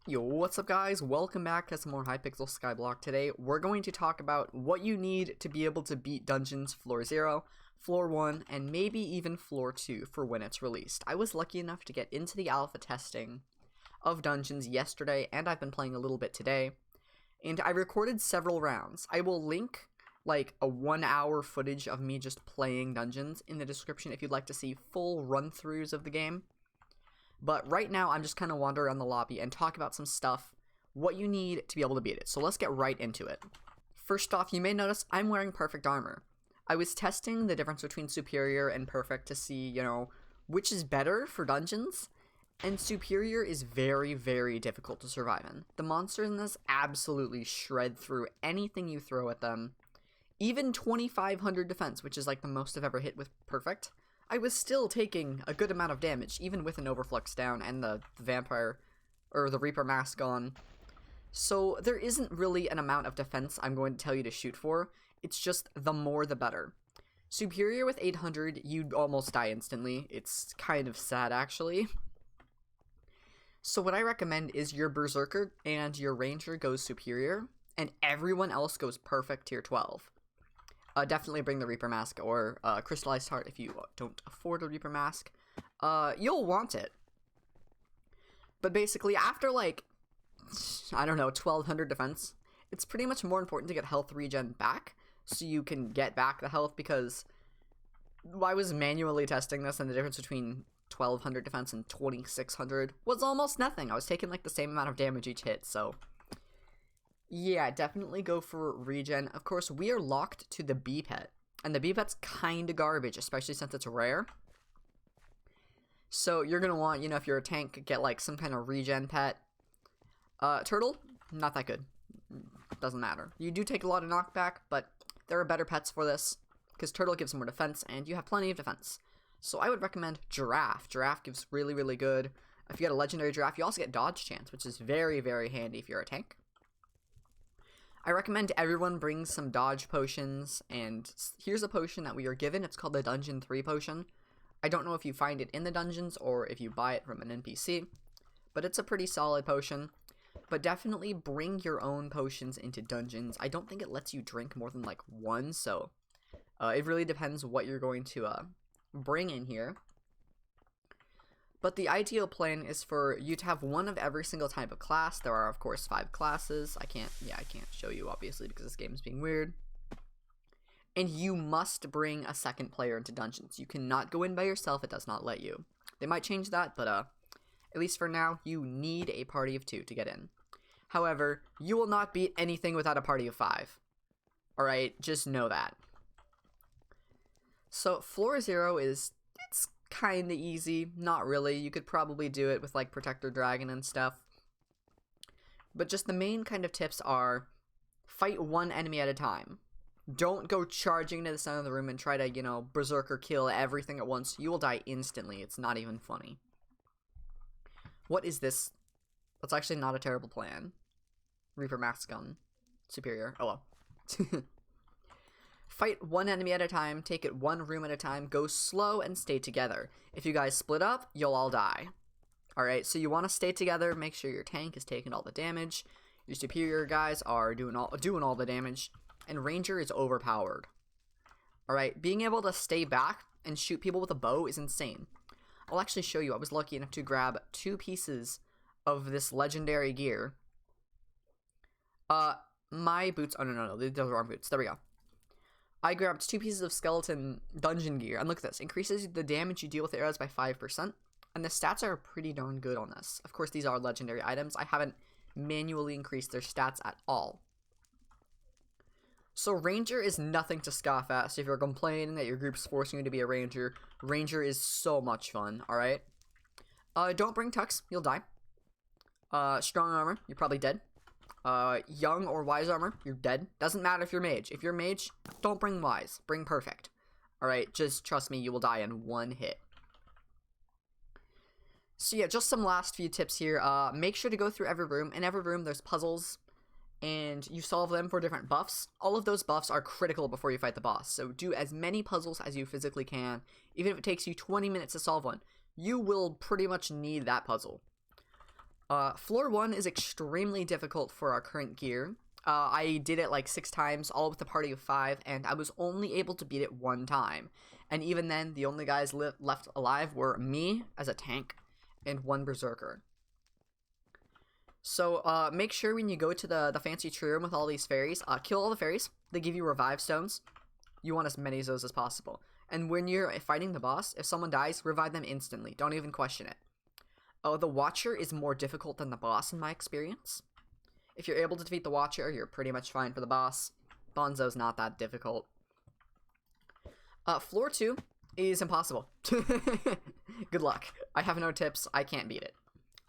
Yo, what's up guys? Welcome back to some more Hypixel Skyblock. Today, we're going to talk about what you need to be able to beat Dungeons Floor 0, Floor 1, and maybe even Floor 2 for when it's released. I was lucky enough to get into the alpha testing of Dungeons yesterday, and I've been playing a little bit today. And I recorded several rounds. I will link like a 1-hour footage of me just playing Dungeons in the description if you'd like to see full run-throughs of the game. But right now, I'm just kind of wander around the lobby and talk about some stuff, what you need to be able to beat it. So let's get right into it. First off, you may notice I'm wearing perfect armor. I was testing the difference between superior and perfect to see, which is better for dungeons. And superior is very, very difficult to survive in. The monsters in this absolutely shred through anything you throw at them. Even 2500 defense, which is like the most I've ever hit with perfect, I was still taking a good amount of damage, even with an Overflux down and the Vampire, or the Reaper mask on. So there isn't really an amount of defense I'm going to tell you to shoot for, it's just the more the better. Superior with 800, you'd almost die instantly. It's kind of sad, actually. So what I recommend is your Berserker and your Ranger goes Superior, and everyone else goes Perfect tier 12. Definitely bring the Reaper Mask or Crystallized Heart if you don't afford a Reaper Mask. You'll want it. But basically, after like, I don't know, 1200 defense, it's pretty much more important to get health regen back so you can get back the health, because I was manually testing this and the difference between 1200 defense and 2600 was almost nothing. I was taking like the same amount of damage each hit, so yeah, definitely go for regen. Of course, we are locked to the B pet, and the B pet's kinda garbage, especially since it's rare. So you're gonna want, if you're a tank, get like some kind of regen pet. Turtle, not that good. Doesn't matter. You do take a lot of knockback, but there are better pets for this, because Turtle gives more defense, and you have plenty of defense. So I would recommend Giraffe. Giraffe gives really, really good. If you get a legendary Giraffe, you also get dodge chance, which is very, very handy if you're a tank. I recommend everyone bring some dodge potions, and here's a potion that we are given. It's called the Dungeon 3 potion. I don't know if you find it in the dungeons or if you buy it from an NPC, but it's a pretty solid potion. But definitely bring your own potions into dungeons. I don't think it lets you drink more than like one, so it really depends what you're going to bring in here. But the ideal plan is for you to have one of every single type of class. There are, of course, 5 classes. I can't show you, obviously, because this game is being weird. And you must bring a second player into dungeons. You cannot go in by yourself. It does not let you. They might change that, but at least for now, you need a party of 2 to get in. However, you will not beat anything without a party of 5. Alright, just know that. So, Floor 0 it's kind of easy. Not really. You could probably do it with like Protector Dragon and stuff. But just the main kind of tips are fight one enemy at a time. Don't go charging to the center of the room and try to, berserker kill everything at once. You will die instantly. It's not even funny. What is this? That's actually not a terrible plan. Reaper Mask Gun. Superior. Oh well. Fight one enemy at a time, take it one room at a time, go slow and stay together. If you guys split up, you'll all die. Alright, so you want to stay together, make sure your tank is taking all the damage, your superior guys are doing all the damage, and Ranger is overpowered. Alright, being able to stay back and shoot people with a bow is insane. I'll actually show you. I was lucky enough to grab 2 pieces of this legendary gear. My boots, oh no, those are wrong boots, there we go. I grabbed 2 pieces of skeleton dungeon gear, and look at this. Increases the damage you deal with arrows by 5%, and the stats are pretty darn good on this. Of course, these are legendary items. I haven't manually increased their stats at all. So Ranger is nothing to scoff at, so if you're complaining that your group's forcing you to be a Ranger, Ranger is so much fun, alright? Don't bring Tux, you'll die. Strong armor, you're probably dead. Young or wise armor, you're dead. Doesn't matter if you're mage. If you're mage, don't bring wise. Bring perfect. Alright, just trust me, you will die in one hit. So yeah, just some last few tips here. Make sure to go through every room. In every room, there's puzzles, and you solve them for different buffs. All of those buffs are critical before you fight the boss. So do as many puzzles as you physically can. Even if it takes you 20 minutes to solve one, you will pretty much need that puzzle. Floor 1 is extremely difficult for our current gear. I did it like 6 times, all with a party of 5, and I was only able to beat it 1 time. And even then, the only guys left alive were me as a tank and 1 berserker. So make sure when you go to the fancy tree room with all these fairies, kill all the fairies. They give you revive stones. You want as many of those as possible. And when you're fighting the boss, if someone dies, revive them instantly. Don't even question it. The Watcher is more difficult than the boss in my experience. If you're able to defeat the Watcher, you're pretty much fine for the boss. Bonzo's not that difficult. Floor 2 is impossible. Good luck. I have no tips. I can't beat it.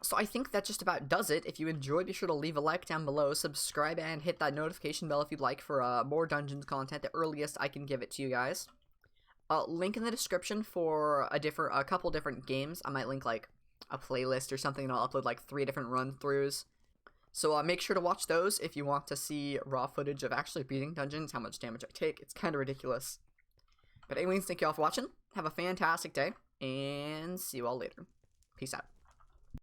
So I think that just about does it. If you enjoyed, be sure to leave a like down below, subscribe, and hit that notification bell if you'd like for more Dungeons content, the earliest I can give it to you guys. Link in the description for a couple different games. I might link like a playlist or something, and I'll upload like 3 different run-throughs. So make sure to watch those if you want to see raw footage of actually beating dungeons, how much damage I take. It's kind of ridiculous. But anyways, thank you all for watching. Have a fantastic day, and see you all later. Peace out.